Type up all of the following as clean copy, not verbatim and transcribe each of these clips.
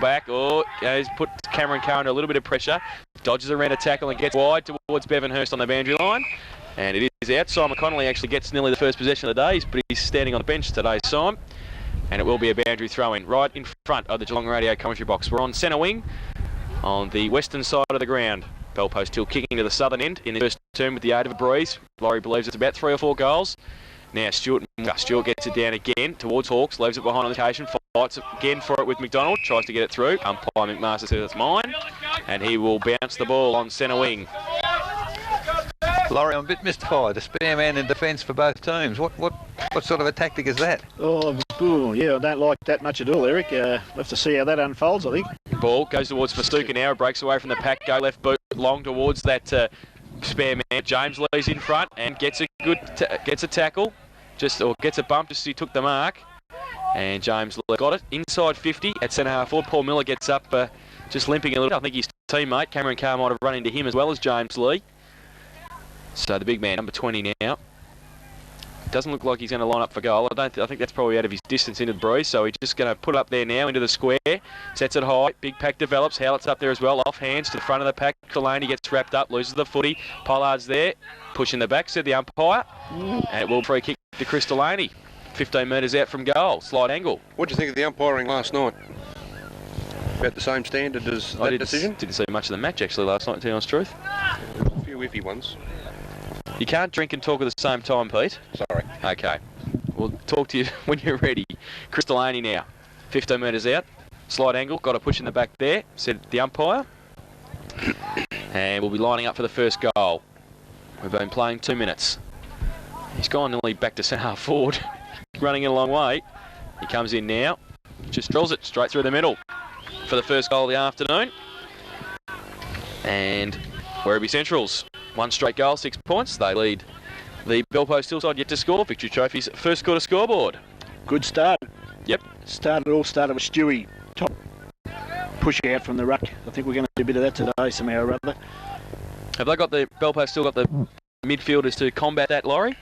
Back, goes, puts Cameron Carr under a little bit of pressure, dodges around a tackle and gets wide towards Bevan Hurst on the boundary line, and it is out. Simon Connolly actually gets nearly the first possession of the day, but he's standing on the bench today, Simon, and it will be a boundary throw-in right in front of the Geelong Radio commentary box. We're on centre wing on the western side of the ground. Bell post still kicking to the southern end in the first term with the aid of a breeze. Laurie believes it's about 3 or 4 goals. Now Stewart gets it down again towards Hawks, leaves it behind on the occasion, fights again for it with McDonald, tries to get it through. Umpire McMaster says it's mine, and he will bounce the ball on centre wing. Laurie, I'm a bit mystified. A spare man in defence for both teams. What sort of a tactic is that? Yeah, I don't like that much at all, Eric. We'll have to see how that unfolds, I think. Ball goes towards Festuca now, it breaks away from the pack, go left boot, long towards that spare man. James Lee's in front and gets a good gets a tackle. Gets a bump just as he took the mark, and James Lee got it inside 50 at centre half forward. Paul Miller gets up just limping a little. I think his teammate Cameron Carr might have run into him as well as James Lee. So the big man, number 20 now, doesn't look like he's going to line up for goal. I think that's probably out of his distance into the breeze, so he's just going to put it up there now into the square, sets it high, big pack develops, Howlett's up there as well, off hands to the front of the pack. Delaney gets wrapped up, loses the footy, Pollard's there, pushing the back, said the umpire, and it will free kick to Chris Delaney, 15 metres out from goal, slight angle. What do you think of the umpiring last night? About the same standard as that decision? Didn't see much of the match actually last night, to tell you honest truth. A few iffy ones. You can't drink and talk at the same time, Pete. Sorry. Okay. We'll talk to you when you're ready. Chris Delaney now, 15 metres out, slight angle, got a push in the back there, said the umpire. And we'll be lining up for the first goal. We've been playing 2 minutes. He's gone nearly back to centre half forward, running it a long way. He comes in now, just drills it straight through the middle for the first goal of the afternoon. And Werribee Central's 1 straight goal, 6 points. They lead the Bell Post Hillside yet to score. Victory Trophy's first quarter scoreboard. Good start. Yep. Started with Stewie. Top push out from the ruck. I think we're going to do a bit of that today somehow or other. Have they got the Bell Post still got the midfielders to combat that, Laurie?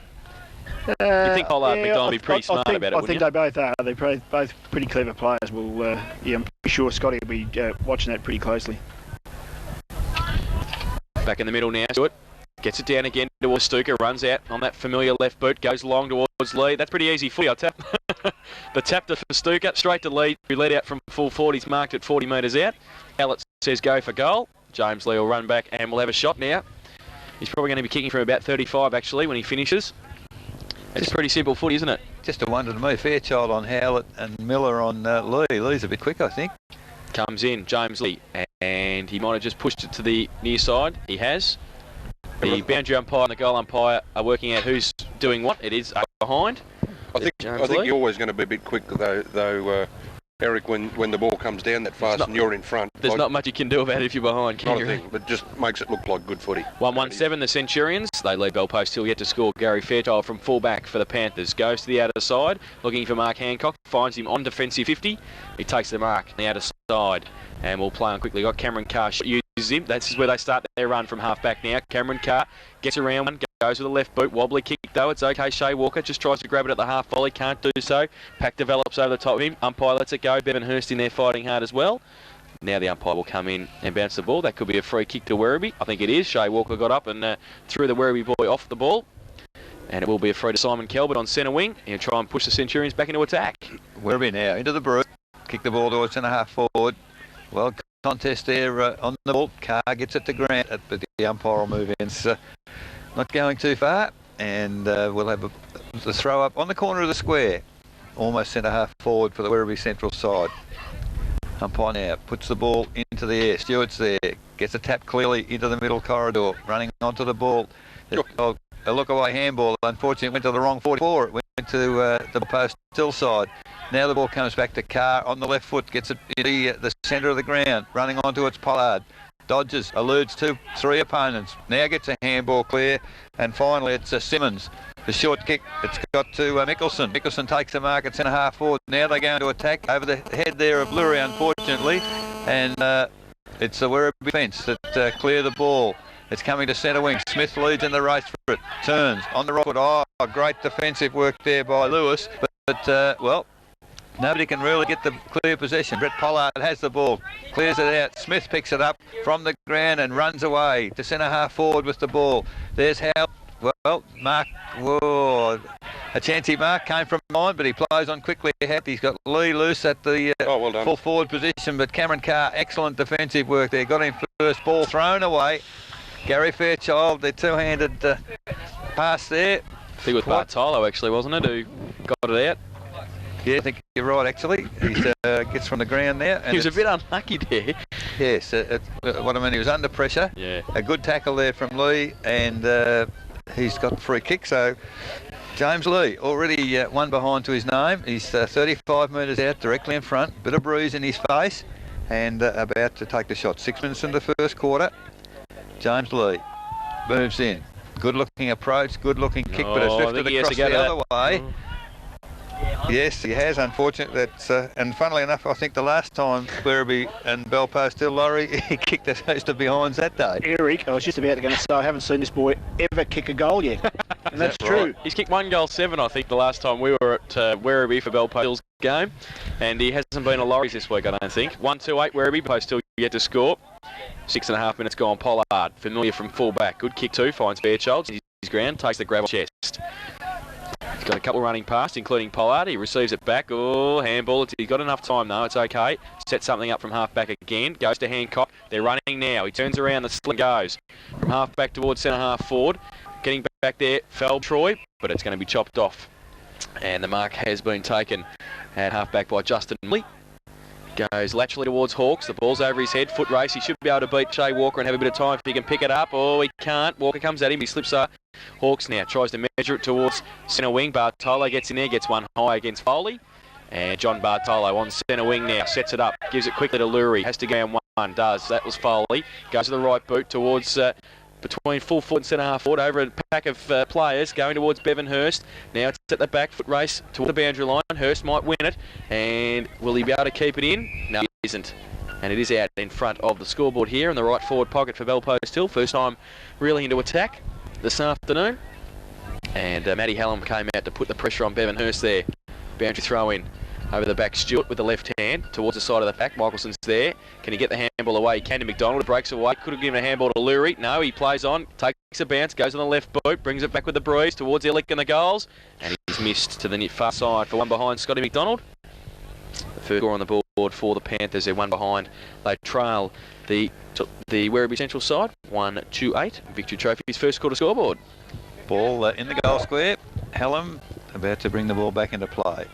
You think Pollard and McDonald would be pretty smart about it, I think they both are. They're both pretty clever players. I'm pretty sure Scotty will be watching that pretty closely. Back in the middle now, Stewart gets it down again towards Festuca, runs out on that familiar left boot, goes long towards Lee. That's pretty easy footy, I'll tap. The tap to Festuca, straight to Lee, who led out from full 40, he's marked at 40 metres out. Howlett says go for goal. James Lee will run back and we'll have a shot now. He's probably going to be kicking from about 35 actually when he finishes. It's pretty simple footy, isn't it? Just a wonder to me. Fairchild on Howlett and Miller on Lee. Lee's a bit quick, I think. Comes in, James Lee, and he might have just pushed it to the near side. He has. The boundary umpire and the goal umpire are working out who's doing what. It is behind. I think you're always going to be a bit quick though, Eric, when the ball comes down that fast and you're in front. There's not much you can do about it if you're behind, can you? Not a thing, but just makes it look like good footy. 1-1-7, the Centurions. They lead Bell Post Hill yet to score. Gary Fairchild from fullback for the Panthers. Goes to the outer side, looking for Mark Hancock. Finds him on defensive 50. He takes the mark on the outer side. And we'll play on quickly. Got Cameron Carr uses him. That's where they start their run from half back now. Cameron Carr gets around one, goes with the left boot. Wobbly kick though. It's okay. Shea Walker just tries to grab it at the half volley. Can't do so. Pack develops over the top of him. Umpire lets it go. Bevan Hurst in there fighting hard as well. Now the umpire will come in and bounce the ball. That could be a free kick to Werribee. I think it is. Shea Walker got up and threw the Werribee boy off the ball. And it will be a free to Simon Kelbert on centre wing. He'll try and push the Centurions back into attack. Werribee now into the brew. Kick the ball towards centre half forward. Well, contest there on the ball. Carr gets it to Grant, but the umpire will move in. It's not going too far, and we'll have the throw up on the corner of the square, almost centre half forward for the Werribee Central side. Umpire now puts the ball into the air. Stewart's there, gets a tap clearly into the middle corridor, running onto the ball. A look-away handball, unfortunately, went to the wrong 44. It went to the post still side. Now the ball comes back to Carr on the left foot, gets it in the centre of the ground, running onto its Pollard. Dodges, eludes 2-3 opponents. Now gets a handball clear, and finally it's Simmons. The short kick, it's got to Mickelson. Mickelson takes the mark at centre half forward. Now they're going to attack over the head there of Lurie, unfortunately, and it's the Werribee defence that clear the ball. It's coming to centre wing. Smith leads in the race for it. Turns on the right foot. Oh, great defensive work there by Lewis. But but well, nobody can really get the clear possession. Brett Pollard has the ball, clears it out. Smith picks it up from the ground and runs away to centre half forward with the ball. There's how. Well, Mark, whoa, a chancy mark came from behind, but he plays on quickly ahead. He's got Lee loose at the well done. full forward position, but Cameron Carr, excellent defensive work there. Got him first, ball thrown away. Gary Fairchild, the two-handed pass there. I think it was Bartolo actually, wasn't it, who got it out? Yeah, I think you're right actually. He gets from the ground there. And he was a bit unlucky there. Yes, what I mean, he was under pressure. Yeah. A good tackle there from Lee, and he's got free kick. So James Lee already one behind to his name. He's 35 metres out, directly in front. Bit of bruise in his face, and about to take the shot. 6 minutes in the first quarter. James Lee moves in. Good looking approach, good looking kick, but it's drifted across the other way. Yes, he has, unfortunately. That's and funnily enough, I think the last time Werribee and Belpost Hill, Laurie, he kicked a host of behinds that day. Eric, I was just about to say, I haven't seen this boy ever kick a goal yet. And that's true. Right? He's kicked 1 goal 7, I think, the last time we were at Werribee for Belpost Hill's game. And he hasn't been a Lauries this week, I don't think. 1-2-8 Werribee, Post Hill yet to score. 6.5 minutes gone. Pollard, familiar from full-back. Good kick too, finds Fairchild. His ground, takes the grab on chest. He's got a couple running past, including Pollard. He receives it back. Oh, handball. He's got enough time, though. It's okay. Sets something up from half-back again. Goes to Hancock. They're running now. He turns around. The sling goes from half-back towards centre-half forward. Getting back there, fell Troy, but it's going to be chopped off. And the mark has been taken at half-back by Justin Lee. Goes laterally towards Hawks. The ball's over his head. Foot race. He should be able to beat Shea Walker and have a bit of time if he can pick it up. Oh, he can't. Walker comes at him. He slips up. Hawks now tries to measure it towards centre wing. Bartolo gets in there. Gets one high against Foley. And John Bartolo on centre wing now. Sets it up. Gives it quickly to Lurie. Has to go on one. Does. That was Foley. Goes to the right boot towards... between full foot and centre half forward over a pack of players going towards Bevan Hurst. Now it's at the back, foot race toward the boundary line. Hurst might win it, and will he be able to keep it in? No, he isn't. And it is out in front of the scoreboard here in the right forward pocket for Belpost Hill. First time really into attack this afternoon. And Matty Hallam came out to put the pressure on Bevan Hurst there. Boundary throw in. Over the back, Stewart with the left hand towards the side of the pack. Michelson's there. Can he get the handball away? He can to McDonald. Breaks away. Could have given a handball to Lurie. No, he plays on. Takes a bounce. Goes on the left boot. Brings it back with the breeze towards Illick and the goals. And he's missed to the far side for one behind Scotty McDonald. The first score on the board for the Panthers. They're one behind. They trail the Werribee Central side. 1-2-8. Victory Trophy's first quarter scoreboard. Ball in the goal square. Hallam about to bring the ball back into play.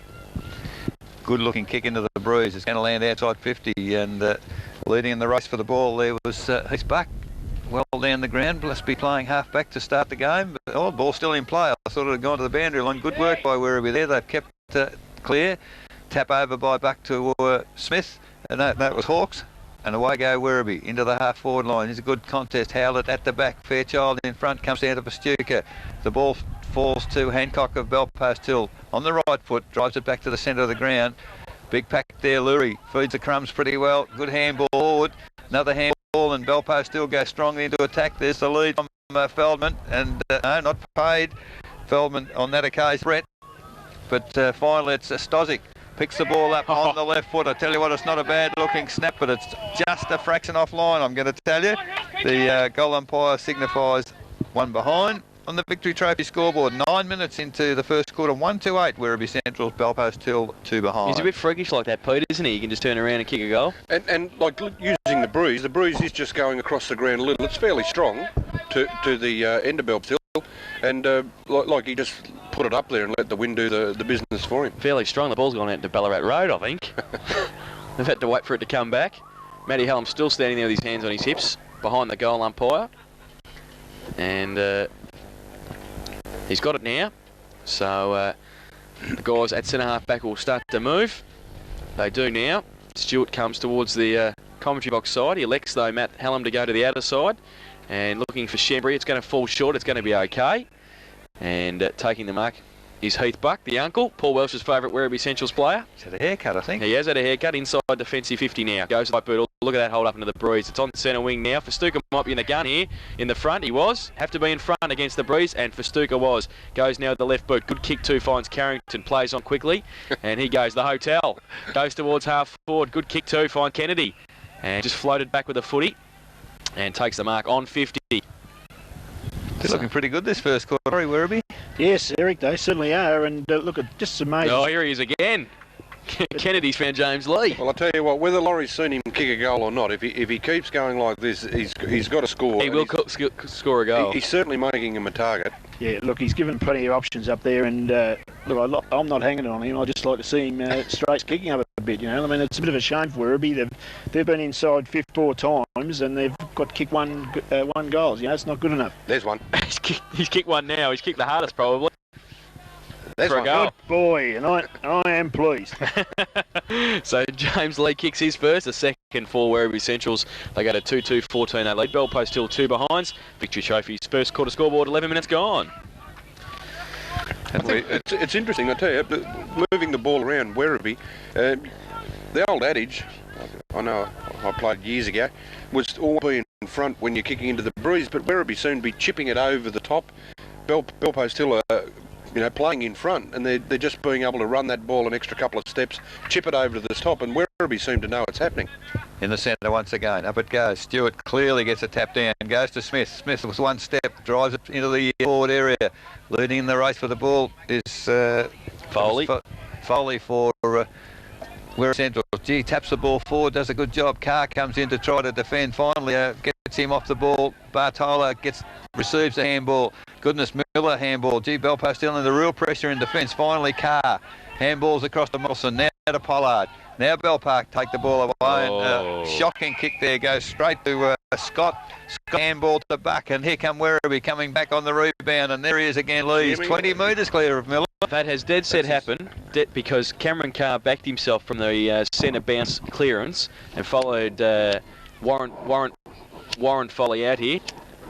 Good looking kick into the breeze. It's going to land outside 50, and leading in the race for the ball there was Heath Buck. Well down the ground, must be playing half back to start the game, but the ball still in play. I thought it had gone to the boundary line. Good work by Werribee there. They've kept clear. Tap over by Buck to Smith, and that was Hawks. And away go Werribee into the half forward line. It's a good contest. Howlett at the back. Fairchild in front, comes down to Pastuca. The ball falls to Hancock of Belpost Hill on the right foot, drives it back to the centre of the ground. Big pack there, Lurie feeds the crumbs pretty well. Good handball forward, another handball, and Belpost Hill goes strongly into attack. There's the lead from Feldman, and no, not paid. Feldman on that occasion, Brett. But finally it's Stozic. Picks the ball up on the left foot. I tell you what, it's not a bad looking snap, but it's just a fraction offline, I'm going to tell you. The goal umpire signifies one behind on the Victory Trophy scoreboard. 9 minutes into the first quarter. 1-2-8 Werribee Central's Belpost Hill 2 behind. He's a bit freakish like that, Pete, isn't he? He can just turn around and kick a goal. And like using the breeze is just going across the ground a little. It's fairly strong to the end of Belpost Hill, and like he just put it up there and let the wind do the business for him. Fairly strong. The ball's gone out to Ballarat Road, I think. They've had to wait for it to come back. Matty Hallam still standing there with his hands on his hips behind the goal umpire. And he's got it now. So the guys at centre half back will start to move. They do now. Stewart comes towards the commentary box side. He elects, though, Matt Hallam to go to the outer side. And looking for Shembry. It's going to fall short. It's going to be okay. And taking the mark is Heath Buck, the uncle. Paul Welsh's favourite Werribee Central's player. He's had a haircut, I think. He has had a haircut inside defensive 50 now. Goes to the right boot all look at that hold up into the breeze. It's on centre wing now. Festuca might be in the gun here. In the front, he was. Have to be in front against the breeze, and Festuca was. Goes now with the left boot. Good kick too, finds Carrington. Plays on quickly, and he goes the hotel. Goes towards half forward. Good kick too, find Kennedy. And just floated back with a footy, and takes the mark on 50. They're looking pretty good this first quarter, Werribee. Yes, Eric, they certainly are. And look, at just amazing. Oh, here he is again. Kennedy's found James Lee. Well, I tell you what, whether Laurie's seen him kick a goal or not, if he keeps going like this, he's got to score. He will score a goal. He's certainly making him a target. Yeah, look, he's given plenty of options up there, and look, I'm not hanging on him. I just like to see him straight kicking up a bit. You know, I mean, it's a bit of a shame for Werribee. They've been inside 4 times, and they've got to kick one goal. You know, it's not good enough. There's one. He's kicked one now. He's kicked the hardest probably. There's for a goal. Good boy, and I am pleased. So James Lee kicks his first, the second for Werribee Centrals. They go to 2-2-14. They lead. Bell Post still 2 behinds. Victory Trophy's first quarter scoreboard, 11 minutes gone. It's interesting, I tell you, moving the ball around Werribee. The old adage, I know I played years ago, was all be in front when you're kicking into the breeze, but Werribee soon to be chipping it over the top. Bell Post still playing in front, and they're just being able to run that ball an extra couple of steps, chip it over to the top, and Werribee seem to know it's happening. In the centre once again, up it goes. Stewart clearly gets a tap down, goes to Smith. Smith was one step, drives it into the forward area. Leading in the race for the ball is Foley. Foley for Werribee Central. Gee, taps the ball forward, does a good job. Carr comes in to try to defend. Finally gets him off the ball. Bartola receives the handball. Goodness, Miller handball. Gee, Bell Post still under real pressure in defence. Finally, Carr. Handballs across to Morrison. Now to Pollard. Now Bell Park take the ball away. Oh. And shocking kick there. Goes straight to Scott. Scott handball to Buck. And here come Werribee coming back on the rebound. And there he is again, Lees. 20 metres clear of Miller. That has dead set happened because Cameron Carr backed himself from the centre bounce clearance and followed Warren Foley out here.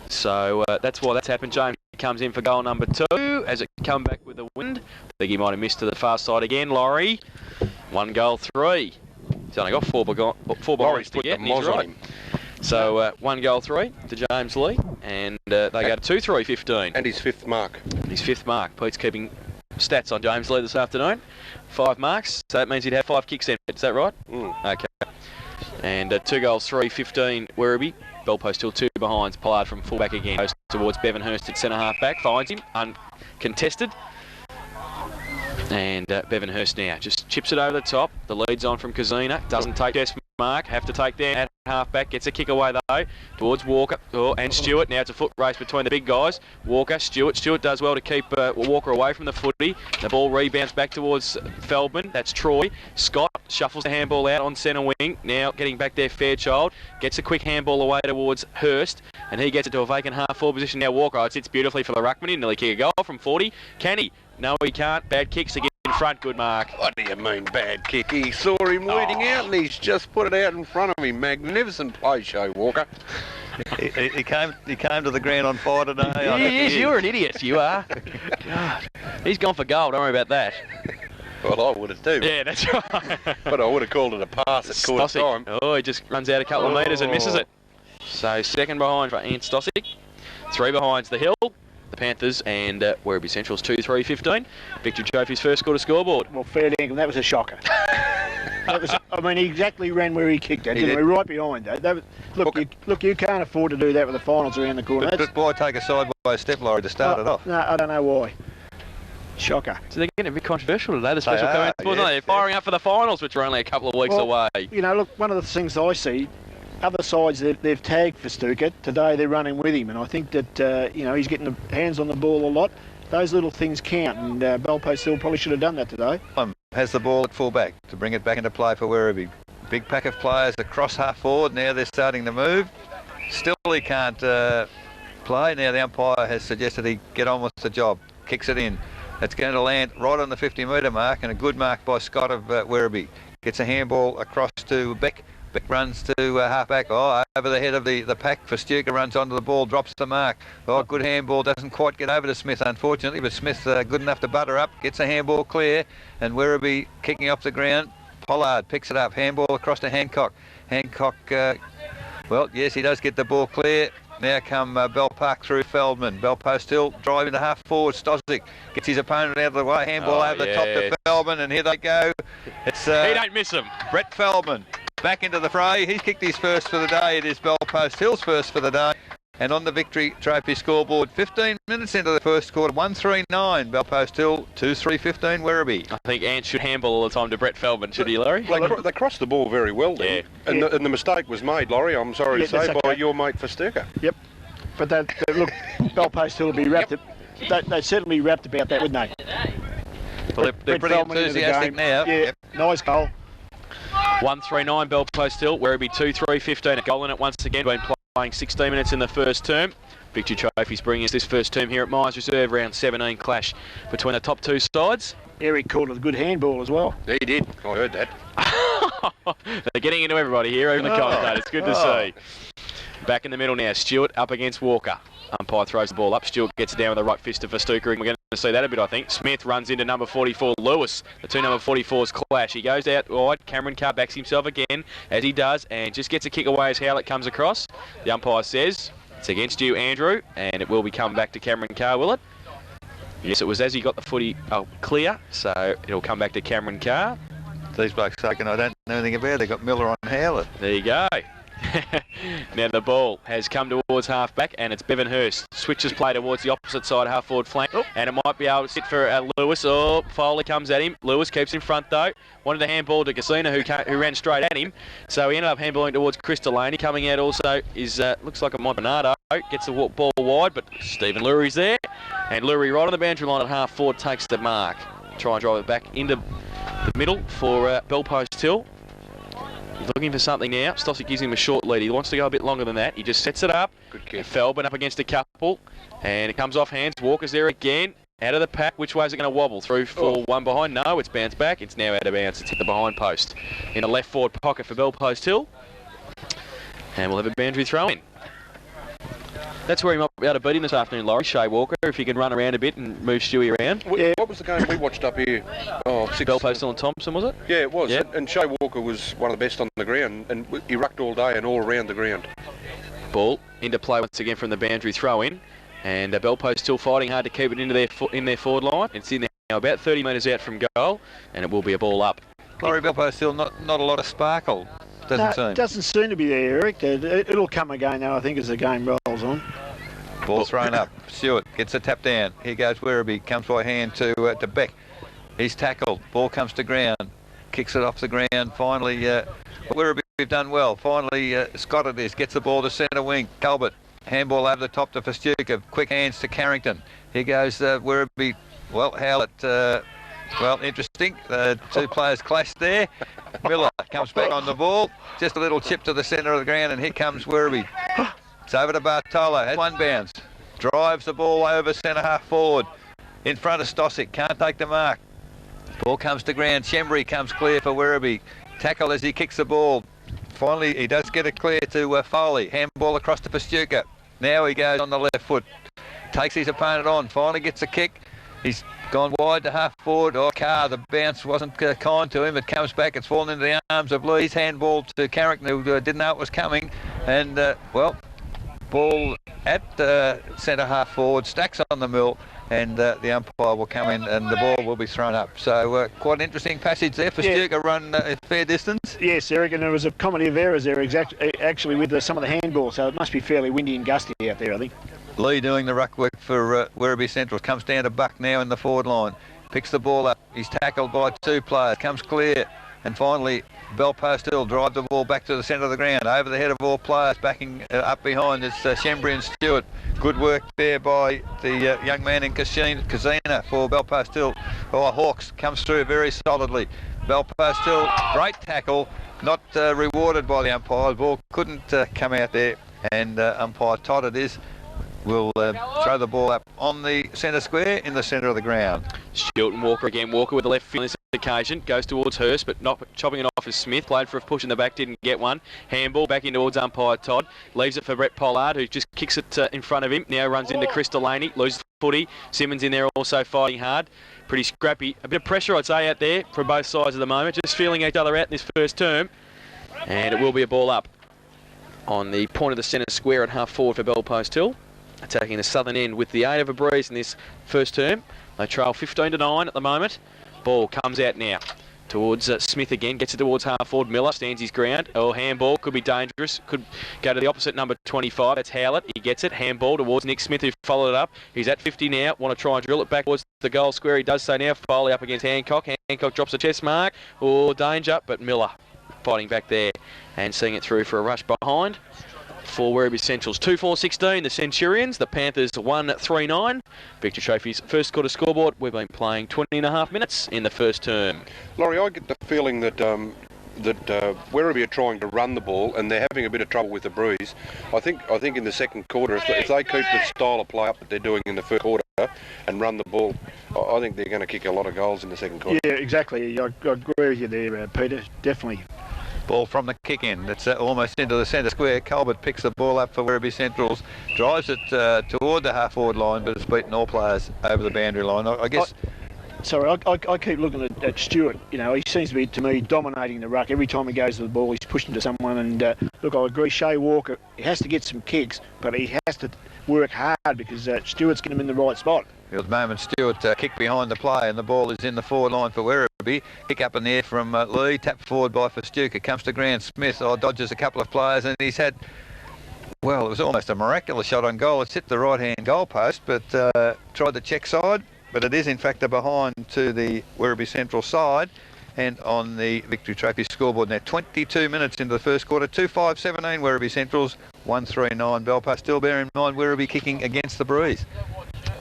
So that's why that's happened. James comes in for goal number 2 as it come back with the wind. I think he might have missed to the far side again. Laurie, 1 goal 3. He's only got 4 behinds to get, and he's right. So 1 goal 3 to James Lee, and they go to 2-3-15. And his 5th mark. His 5th mark. Pete's keeping stats on James Lee this afternoon. 5 marks, so that means he'd have 5 kicks in. Is that right? Okay. And 2 goals 3-15 Werribee. Bell Post still 2 behinds. Pollard from fullback again goes towards Bevan Hurst at centre half back. Finds him uncontested. And Bevan Hurst now just chips it over the top. The lead's on from Kazina. Doesn't take Des mark. Have to take down at half back. Gets a kick away though towards Walker and Stewart. Now it's a foot race between the big guys. Walker, Stewart. Stewart does well to keep Walker away from the footy. The ball rebounds back towards Feldman. That's Troy. Scott shuffles the handball out on centre wing. Now getting back there, Fairchild. Gets a quick handball away towards Hurst. And he gets it to a vacant half-forward position. Now Walker, it sits beautifully for the ruckman. He nearly kick a goal from 40. Can he? No, he can't. Bad kicks again in front. Good mark. What do you mean bad kick? He saw him leading out and he's just put it out in front of him. Magnificent play show, Walker. he came to the ground on fire today. He is. You're an idiot. You are. God. He's gone for goal. Don't worry about that. Well, I would have too. Yeah, that's right. But I would have called it a pass at quarter time. Oh, he just runs out a couple of metres and misses it. So 2nd behind for Ant Stossick. 3 behind's the Hill. The Panthers and Werribee Central's 2-3-15. Victory Trophy's first quarter scoreboard. Well, fair dinkum, that was a shocker. He exactly ran where he kicked it, didn't he? Right behind that. Look, you can't afford to do that with the finals around the corner. But why take a sideways step, Laurie, to start it off? No, I don't know why. Shocker. So they're getting a bit controversial today, the special comments. Yes, they're firing up for the finals, which are only a couple of weeks away. You know, look, one of the things I see, other sides, they've tagged Festuca. Today they're running with him, and I think that, he's getting the hands on the ball a lot. Those little things count, and Bell Post still probably should have done that today. Has the ball at full back to bring it back into play for Werribee. Big pack of players across half forward. Now they're starting to move. Still he can't play. Now the umpire has suggested he get on with the job. Kicks it in. It's going to land right on the 50-metre mark, and a good mark by Scott of Werribee. Gets a handball across to Beck. Beck runs to half-back, over the head of the pack. Festuca runs onto the ball, drops the mark. Good handball, doesn't quite get over to Smith, unfortunately, but Smith good enough to butter up, gets a handball clear, and Werribee kicking off the ground. Pollard picks it up. Handball across to Hancock. Hancock, well, yes, he does get the ball clear. Now come Bell Park through Feldman. Bell Post Hill driving to half forward. Stosic gets his opponent out of the way. Handball over the top to Feldman, and here they go. It's he don't miss him. Brett Feldman back into the fray. He's kicked his first for the day. It is Bell Post Hill's first for the day. And on the victory trophy scoreboard, 15 minutes into the first quarter, 1-3-9 Bell Post Hill, 2-3-15 Werribee. I think Ant should handball all the time to Brett Feldman, should he, Laurie? They crossed the ball very well then. Yeah. And the mistake was made, Laurie, I'm sorry to say, by your mate Verstuker. Yep. But look, Bell Post Hill will be wrapped. They'd certainly be wrapped about that, wouldn't they? Well, they're pretty enthusiastic now. Yeah, yep. Nice goal. 1-3-9 Bell Post Hill, Werribee 2-3-15. A goal in it once again. Been playing 16 minutes in the first term. Victory Trophy's bringing us this first term here at Myers Reserve. Round 17 clash between the top two sides. Eric called it a good handball as well. He did. I heard that. They're getting into everybody here, even the commentators. It's good to see. Back in the middle now, Stewart up against Walker. Umpire throws the ball up. Stewart gets it down with the right fist to Verstuker. We're going to see that a bit, I think. Smith runs into number 44, Lewis. The two number 44s clash. He goes out wide. Cameron Carr backs himself again, as he does, and just gets a kick away as Howlett comes across. The umpire says, it's against you, Andrew, and it will be coming back to Cameron Carr, will it? Yes, it was as he got the footy clear, so it'll come back to Cameron Carr. These blokes taken, I don't know anything about. They got Miller on Howlett. There you go. Now the ball has come towards half-back, and it's Bevan Hurst. Switches play towards the opposite side, half-forward flank, and it might be able to sit for Lewis. Oh, Foley comes at him. Lewis keeps in front, though. Wanted to handball to Casino, who ran straight at him. So he ended up handballing towards Chris Delaney. Coming out also is, looks like a Bernardo. Gets the ball wide, but Stephen Lurie's there. And Lurie right on the boundary line at half-forward takes the mark. Try and drive it back into the middle for Bell Post Hill. He's looking for something now. Stosic gives him a short lead. He wants to go a bit longer than that. He just sets it up. Good kick. Feldman up against a couple. And it comes off hands. Walker's there again. Out of the pack. Which way is it going to wobble? Through for one behind? No, it's bounced back. It's now out of bounds. It's hit the behind post. In the left forward pocket for Bell Post Hill. And we'll have a boundary throw in. That's where he might be able to beat him this afternoon, Laurie. Shea Walker, if he can run around a bit and move Stewie around. What was the game we watched up here? Bell Post Hill and Thompson, was it? Yeah, it was. Yep. And Shea Walker was one of the best on the ground, and he rucked all day and all around the ground. Ball into play once again from the boundary throw in, and Bell Post still fighting hard to keep it into their forward line. It's in there now, about 30 metres out from goal, and it will be a ball up. Laurie, Bell Post Hill, not a lot of sparkle. Doesn't seem to be there, Eric. It'll come again though, I think, as the game rolls on. Ball thrown up. Stewart gets a tap down. Here goes Werribee. Comes by hand to Beck. He's tackled. Ball comes to ground. Kicks it off the ground. Finally, Werribee have done well. Finally, Scott it is. Gets the ball to centre wing. Talbot. Handball over the top to Verstuker. Quick hands to Carrington. Here goes Werribee. Well, Howlett. Well, interesting. Two players clashed there. Miller comes back on the ball. Just a little chip to the centre of the ground, and here comes Werribee. It's over to Bartolo. Has one bounce. Drives the ball over centre half forward. In front of Stosic. Can't take the mark. Ball comes to ground. Shembry comes clear for Werribee. Tackle as he kicks the ball. Finally, he does get it clear to Foley. Handball across to Verstuker. Now he goes on the left foot. Takes his opponent on. Finally gets a kick. He's gone wide to half forward. Carr, the bounce wasn't kind to him. It comes back. It's fallen into the arms of Lee's. Handball to Carrington, who didn't know it was coming. And, ball at centre half forward. Stacks on the mill. And the umpire will come in and the ball will be thrown up. So quite an interesting passage there for Verstuker, run a fair distance. Yes, Eric, and there was a comedy of errors there actually with some of the handballs, so it must be fairly windy and gusty out there, I think. Lee doing the ruck work for Werribee Central. Comes down to Buck now in the forward line. Picks the ball up. He's tackled by two players. Comes clear. And finally, Bell Post Hill drive the ball back to the centre of the ground. Over the head of all players. Backing up behind is Shembry and Stewart. Good work there by the young man in Casina for Bell Post Hill. Hawks comes through very solidly. Bell Post Hill, great tackle. Not rewarded by the umpire. The ball couldn't come out there. And umpire Todd it is. Will throw the ball up on the centre square in the centre of the ground. Stewart and Walker again. Walker with the left foot on this occasion. Goes towards Hurst, but not chopping it off as Smith. Played for a push in the back, didn't get one. Handball back in towards umpire Todd. Leaves it for Brett Pollard, who just kicks it in front of him. Now runs into Chris Delaney. Loses footy. Simmons in there also fighting hard. Pretty scrappy. A bit of pressure, I'd say, out there from both sides at the moment. Just feeling each other out in this first term. And it will be a ball up on the point of the centre square at half forward for Belpost Hill. Attacking the southern end with the 8 of a breeze in this first term. They trail 15-9 at the moment. Ball comes out now towards Smith again, gets it towards half forward. Miller stands his ground. Oh, handball could be dangerous. Could go to the opposite number 25. That's Howlett. He gets it. Handball towards Nick Smith, who followed it up. He's at 50 now. Want to try and drill it back towards the goal square. He does so now. Foley up against Hancock. Hancock drops a chest mark. Oh, danger. But Miller fighting back there and seeing it through for a rush behind. For Werribee Central's 2-4-16, the Centurions, the Panthers 1-3-9. Victory Trophy's first quarter scoreboard. We've been playing 20.5 minutes in the first term. Laurie, I get the feeling that Werribee are trying to run the ball and they're having a bit of trouble with the breeze. I think in the second quarter, if they keep the style of play up that they're doing in the first quarter and run the ball, I think they're going to kick a lot of goals in the second quarter. Yeah, exactly. I agree with you there, Peter. Definitely. Ball from the kick in. That's almost into the centre square. Colbert picks the ball up for Werribee Centrals, drives it toward the half forward line, but it's beaten all players over the boundary line. I guess. I keep looking at Stewart. You know, he seems to be, to me, dominating the ruck. Every time he goes to the ball, he's pushing to someone. And look, I agree. Shea Walker, he has to get some kicks, but he has to work hard because Stewart's getting him in the right spot. At the moment, Stewart kicked behind the play, and the ball is in the forward line for Werribee. Kick up in the air from Lee, tapped forward by Festuca. Comes to Grant Smith. Dodges a couple of players, and he's had. Well, it was almost a miraculous shot on goal. It's hit the right-hand goal post, but tried the check side. But it is in fact a behind to the Werribee Central side, and on the Victory Trophy scoreboard now 22 minutes into the first quarter. 2-5-17 Werribee Centrals, 1-3-9 Belfast. Still bear in mind Werribee kicking against the breeze.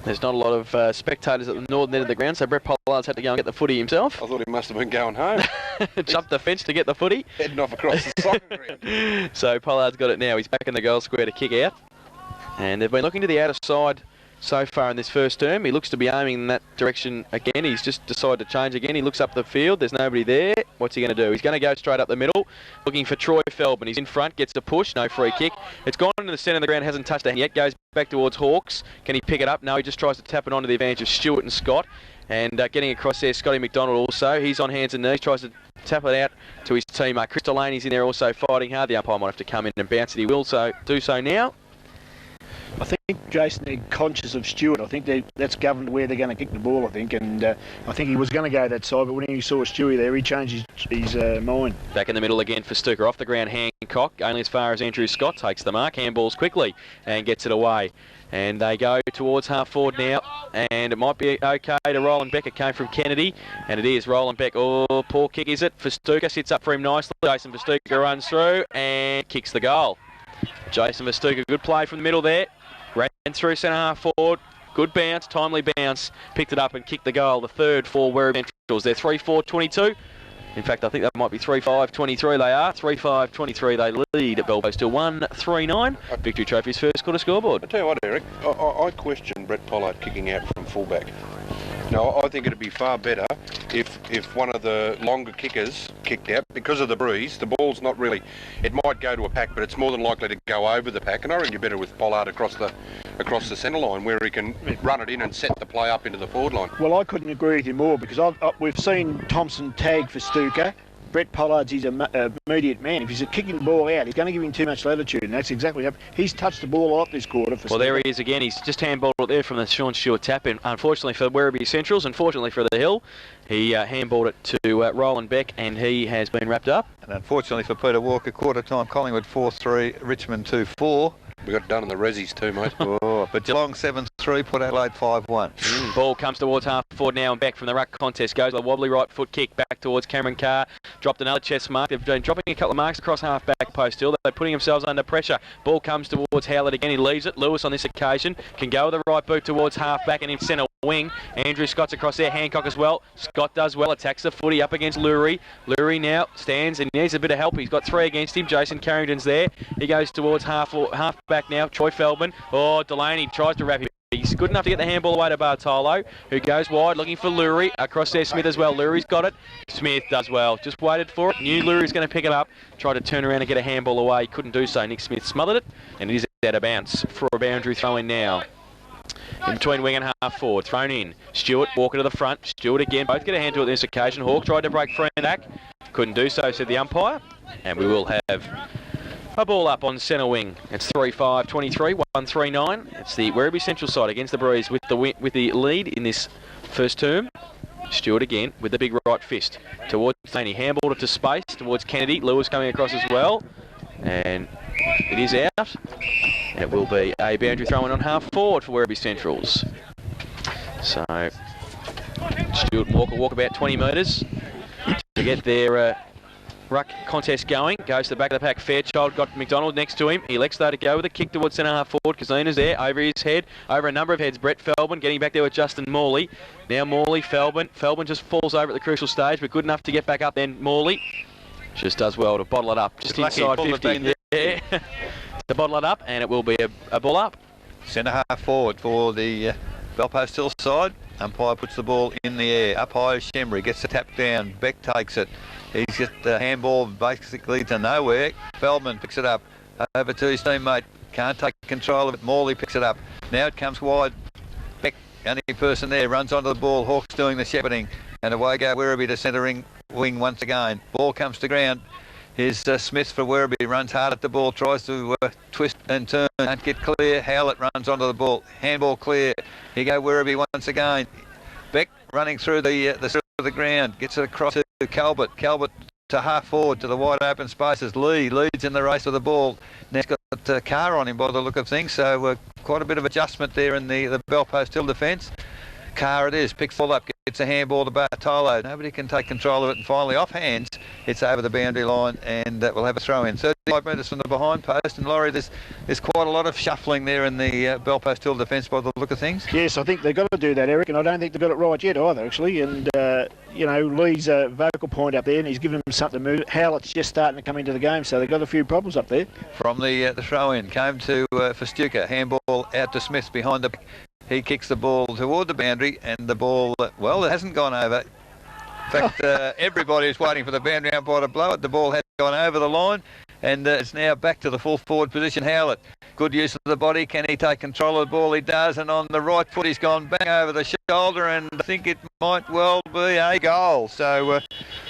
There's not a lot of spectators at the northern end of the ground, so Brett Pollard's had to go and get the footy himself. I thought he must have been going home. Jumped the fence to get the footy. Heading off across the soccer ground. So Pollard's got it now. He's back in the goal square to kick out. And they've been looking to the outer side so far in this first term. He looks to be aiming in that direction again. He's just decided to change again. He looks up the field. There's nobody there. What's he going to do? He's going to go straight up the middle, looking for Troy Feldman. He's in front, gets the push, no free kick. It's gone into the centre of the ground, hasn't touched it yet. Goes back towards Hawks. Can he pick it up? No, he just tries to tap it onto the advantage of Stewart and Scott. And getting across there, Scotty McDonald also. He's on hands and knees, tries to tap it out to his teammate. Chris Delaney's in there also fighting hard. The umpire might have to come in and bounce it. He will do so now. I think, Jason, they're conscious of Stewart. I think that's governed where they're going to kick the ball, I think. And I think he was going to go that side, but when he saw Stewie there, he changed his mind. Back in the middle again for Stuka. Off the ground, Hancock. Only as far as Andrew Scott takes the mark. Handballs quickly and gets it away. And they go towards half forward now. And it might be okay to Roland Beck. It came from Kennedy. And it is Roland Beck. Oh, poor kick is it? Festuca sits up for him nicely. Jason Festuca runs through and kicks the goal. Jason Festuca, good play from the middle there. Ran through centre half forward. Good bounce, timely bounce. Picked it up and kicked the goal. The third for Werribee Centrals. They're 3-4-22. In fact, I think that might be 3-5-23 they are. 3-5-23 they lead at Belpost to 1-3-9. Victory Trophy's first quarter scoreboard. I tell you what, Eric, I question Brett Pollard kicking out from fullback. No, I think it'd be far better if one of the longer kickers kicked out. Because of the breeze, the ball's not really, it might go to a pack, but it's more than likely to go over the pack. And I reckon you're better with Pollard across the centre line, where he can run it in and set the play up into the forward line. Well, I couldn't agree with you more, because we've seen Thompson tag for Stuka. Brett Pollard's his immediate man. If he's kicking the ball out, he's going to give him too much latitude, and that's exactly what happened. He's touched the ball a lot this quarter. Well, there he is again. He's just handballed it there from the Sean Stewart tap in. Unfortunately for Werribee Centrals, unfortunately for the Hill, he handballed it to Roland Beck, and he has been wrapped up. And unfortunately for Peter Walker, quarter time, Collingwood 4-3, Richmond 2-4. We got it done in the Rezzies too, mate. But Geelong 7-3, Port Adelaide 5-1. Ball comes towards half forward now and back from the ruck contest. Goes a wobbly right foot kick back towards Cameron Carr. Dropped another chest mark. They've been dropping a couple of marks across half back post still. They're putting themselves under pressure. Ball comes towards Howlett again. He leaves it. Lewis on this occasion can go with the right boot towards half back and in centre wing. Andrew Scott's across there. Hancock as well. Scott does well. Attacks the footy up against Lurie. Lurie now stands and needs a bit of help. He's got three against him. Jason Carrington's there. He goes towards half back now. Troy Feldman. Oh, Delaney tries to wrap him. He's good enough to get the handball away to Bartolo, who goes wide looking for Lurie. Across there, Smith as well. Lurie's got it. Smith does well. Just waited for it. Knew Lurie's going to pick it up. Tried to turn around and get a handball away. Couldn't do so. Nick Smith smothered it. And it is out of bounds for a boundary throw in now. In between wing and half forward. Thrown in. Stewart, Walker to the front. Stewart again. Both get a hand to it this occasion. Hawke tried to break free and back. Couldn't do so, said the umpire. And we will have a ball up on centre wing. It's 3-5-23, 1-3-9. It's the Werribee Central side against the Breeze with the lead in this first term. Stewart again with the big right fist towards Laney. Handballed it to space towards Kennedy. Lewis coming across as well. And it is out. And it will be a boundary throw in on half forward for Werribee Centrals. So Stewart and Walker walk about 20 metres to get their ruck contest going. Goes to the back of the pack. Fairchild got McDonald next to him. He elects though to go with a kick towards centre half forward. Kazina's there over his head, over a number of heads. Brett Felbin getting back there with Justin Morley. Now Morley, Felbin. Felbin just falls over at the crucial stage, but good enough to get back up then. Morley just does well to bottle it up. Just inside 50. Yeah. To bottle it up, and it will be a ball up. Centre half forward for the Belpost Hill side. Umpire puts the ball in the air. Up high is Shembury. Gets the tap down. Beck takes it. He's got the handball basically to nowhere. Feldman picks it up over to his teammate. Can't take control of it. Morley picks it up. Now it comes wide. Beck, only person there, runs onto the ball. Hawke's doing the shepherding. And away go Werribee to centre wing once again. Ball comes to ground. Here's Smith for Werribee, runs hard at the ball, tries to twist and turn, can't get clear. Howlett runs onto the ball, handball clear. Here go Werribee once again. Beck running through the ground, gets it across to Calvert. Calvert to half forward to the wide open spaces. Lee leads in the race with the ball. Now he's got a car on him by the look of things, so quite a bit of adjustment there in the Belpost Hill defence. Carr it is, picks all up, gets a handball to Bartolo. Nobody can take control of it, and finally off hands, it's over the boundary line, and we'll have a throw in. 35 metres from the behind post, and Laurie, there's quite a lot of shuffling there in the Belpost Hill defence by the look of things. Yes, I think they've got to do that, Eric, and I don't think they've got it right yet either, actually. And you know, Lee's a vocal point up there, and he's given them something to move. Howlett's just starting to come into the game, so they've got a few problems up there. From the throw in, came to for Stuka, handball out to Smith behind the. He kicks the ball toward the boundary, and the ball, well, it hasn't gone over. In fact, everybody is waiting for the boundary umpire to blow it. The ball had gone over the line, and it's now back to the full forward position. Howlett, good use of the body. Can he take control of the ball? He does, and on the right foot, he's gone bang over the shoulder, and I think it might well be a goal. So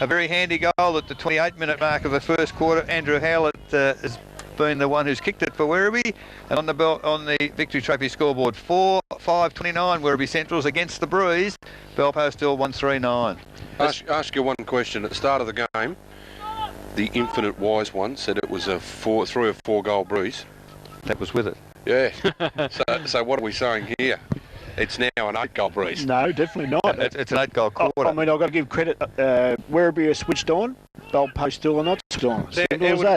a very handy goal at the 28-minute mark of the first quarter. Andrew Howlett has been the one who's kicked it for Werribee, and on the victory trophy scoreboard 4-5-29 Werribee Centrals against the Breeze. Belpost Hill 1-3-9. Ask you one question. At the start of the game, the infinite wise one said it was a 3 or 4 goal Breeze. That was with it. Yeah. so what are we saying here? It's now an 8-goal Breeze. No, definitely not. It's an 8-goal quarter. I mean, I've got to give credit. Werribee are switched on. Belpost still are not switched on.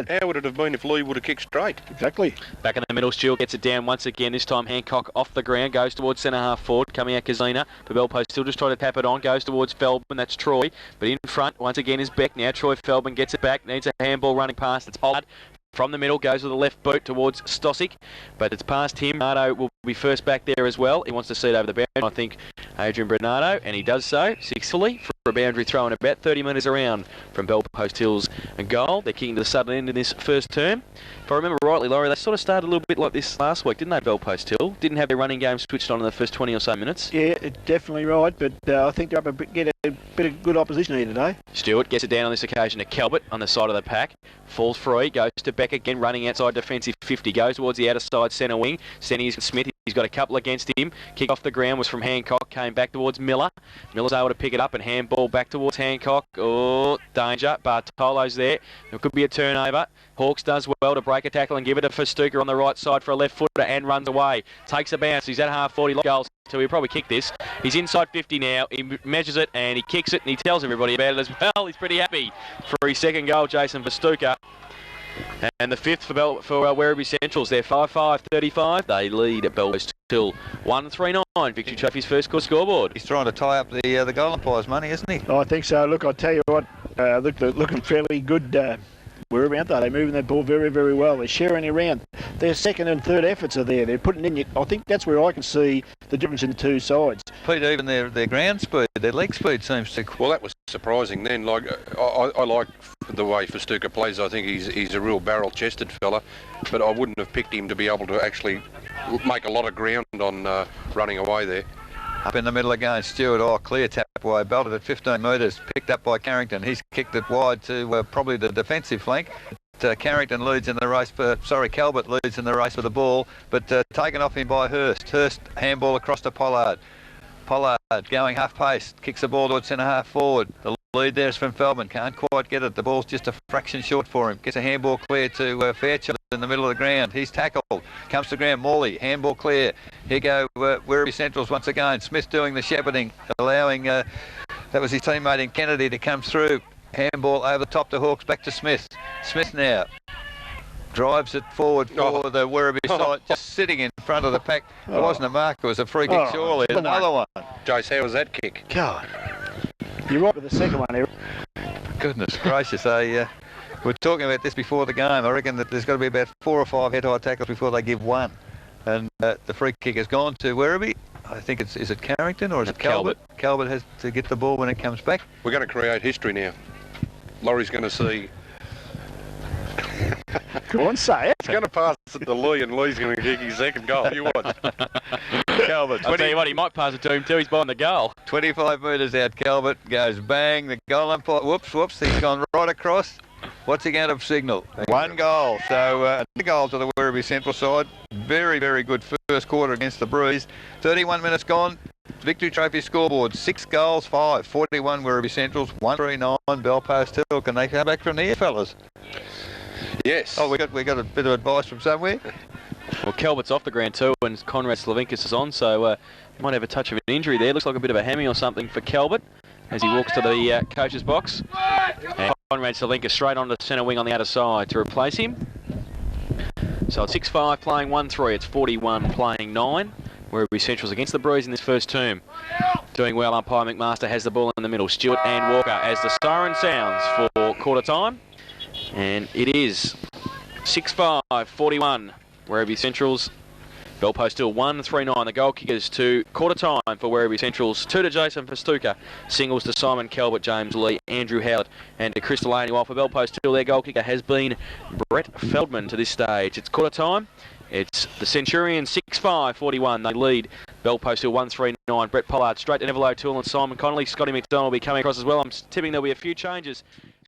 How would it have been if Lee would have kicked straight? Exactly. Back in the middle, Stewart gets it down once again. This time Hancock off the ground, goes towards centre half forward, coming out Kazina. But Belpost still just trying to tap it on, goes towards Felbin, that's Troy. But in front, once again, is Beck. Now Troy Felbin gets it back, needs a handball running past. It's Pollard. From the middle, goes with the left boot towards Stosic, but it's past him. Bernardo will be first back there as well. He wants to see it over the boundary, I think, Adrian Bernardo, and he does so successfully for a boundary throw in about 30 metres around from Belpost Hill's goal. They're kicking to the southern end in this first term. If I remember rightly, Laurie, they sort of started a little bit like this last week, didn't they, Belpost Hill? Didn't have their running game switched on in the first 20 or so minutes. Yeah, definitely right, but I think they're up get a bit of good opposition here today. Stewart gets it down on this occasion to Calvert on the side of the pack. Falls free, goes to Beck again, running outside defensive 50. Goes towards the outer side centre wing. Sending Smith. He's got a couple against him. Kick off the ground was from Hancock. Came back towards Miller. Miller's able to pick it up and handball back towards Hancock. Oh, danger. Bartolo's there. It could be a turnover. Hawks does well to break a tackle and give it to Festuca on the right side for a left footer and runs away. Takes a bounce. He's at half 40 goals, so he'll probably kick this. He's inside 50 now. He measures it and he kicks it and he tells everybody about it as well. He's pretty happy for his second goal, Jason Festuca. And the fifth for Werribee Centrals. They're 5-5-35. They lead at Belpost Hill 1-3-9. Victory Trophy's first quarter scoreboard. He's trying to tie up the goal umpire's money, isn't he? Oh, I think so. Look, I tell you what, they're looking fairly good. Werribee, aren't they? They're moving that ball very, very well. They're sharing around. Their second and third efforts are there. They're putting in. I think that's where I can see the difference in the two sides. Pete, even their ground speed, their leg speed seems to. Well, that was surprising then. Like I like the way Festuca plays. I think he's a real barrel-chested fella, but I wouldn't have picked him to be able to actually make a lot of ground on running away there. Up in the middle again, Stewart, clear tap wide, belted at 15 metres, picked up by Carrington. He's kicked it wide to probably the defensive flank. Carrington leads in the race Calvert leads in the race for the ball, but taken off him by Hurst. Hurst handball across to Pollard. Pollard going half pace, kicks the ball towards centre half forward. The lead there is from Feldman, can't quite get it. The ball's just a fraction short for him. Gets a handball clear to Fairchild in the middle of the ground. He's tackled, comes to ground. Morley, handball clear. Here go Werribee Centrals once again. Smith doing the shepherding, allowing that was his teammate in Kennedy to come through. Handball over the top to Hawks, back to Smith. Smith now drives it forward for the Werribee side, just sitting in front of the pack. It wasn't a mark, it was a free kick, surely. Another one. Jace, how was that kick? God. You're right with the second one, Eric. Goodness gracious, we're talking about this before the game. I reckon that there's got to be about 4 or 5 head-high tackles before they give one. And the free kick has gone to Werribee. I think is it Carrington or is it Calvert? Calvert has to get the ball when it comes back. We're going to create history now. Laurie's going to see... Go on, say it. He's going to pass it to Lee, and Lee's going to kick his second goal. You watch. Calvert. I'll tell you what, he might pass it to him too. He's behind the goal. 25 metres out, Calvert goes bang. The goal umpire, whoops, he's gone right across. What's he going to signal? One goal. So a goal to the Werribee Central side. Very, very good first quarter against the Breeze. 31 minutes gone. Victory Trophy scoreboard, 6 goals, 5. 41 Werribee Centrals, 139 Belpost Hill. Can they come back from here, fellas? Yes. Oh, we got a bit of advice from somewhere. Well, Calvert's off the ground too, and Conrad Slavinkas is on, so he might have a touch of an injury there. Looks like a bit of a hammy or something for Calvert as he walks to the coach's box. And Conrad Slavinkas straight on the centre wing on the outer side to replace him. So it's 6-5 playing 1-3. It's 41 playing 9. Werribee Central's against the Breeze in this first term. Doing well, umpire McMaster has the ball in the middle. Stewart and Walker as the siren sounds for quarter time. And it is 6-5, 41. Werribee Centrals. Belpost still 1-3-9. The goal kickers to quarter time for Werribee Centrals. 2 to Jason Festuca. Singles to Simon Calvert, James Lee, Andrew Howard, and to Chris Delaney. While for Belpost still, their goal kicker has been Brett Feldman to this stage. It's quarter time. It's the Centurions 6-5, 41. They lead. Belpost still 1-3-9. Brett Pollard straight to Neville O'Toole and Simon Connolly. Scotty McDonald will be coming across as well. I'm tipping there'll be a few changes